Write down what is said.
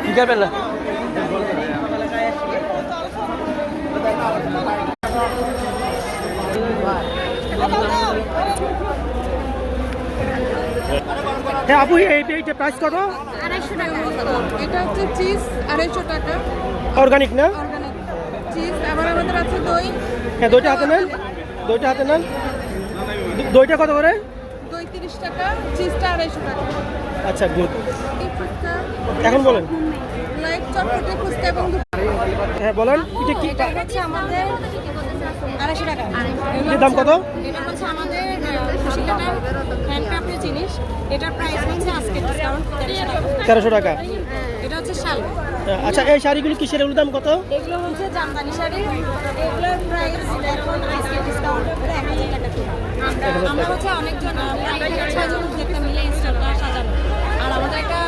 কি করবেন না হ্যাঁ আপু এইটা প্রাইস কত? 250 টাকা। এটা হচ্ছে চিজ 250 টাকা। অর্গানিক না? Organic cheese. আবার আমাদের আছে দই। হ্যাঁ দইটা হাতে নেন, দইটা হাতে নেন। দইটা কত করে? দই 30 টাকা, চিজটা 250 টাকা। আচ্ছা গুড। এই ফুচকা এখন বলেন। লাইট চটপটে ফুচকা এবং হ্যাঁ বলেন এটা কি এটা হচ্ছে আমাদের 250 টাকা। এর দাম কত? এটা হচ্ছে আমাদের খুশি কাটার হ্যান্ডক্রাফটের জিনিস। এটার প্রাইস হচ্ছে আজকে ডিসকাউন্ট 1300 টাকা। এটা হচ্ছে শাল। আচ্ছা এই শাড়িগুলো কিসের, এগুলোর দাম কত? এগুলো হচ্ছে জামদানি শাড়ি। এগুলোর প্রাইস এখন আজকে ডিসকাউন্ট করে 1000 টাকা করে। আমরা হচ্ছে অনেকজন 5-6 জন একটা মিলে স্টলটা সাজানো। আর আমাদের একটা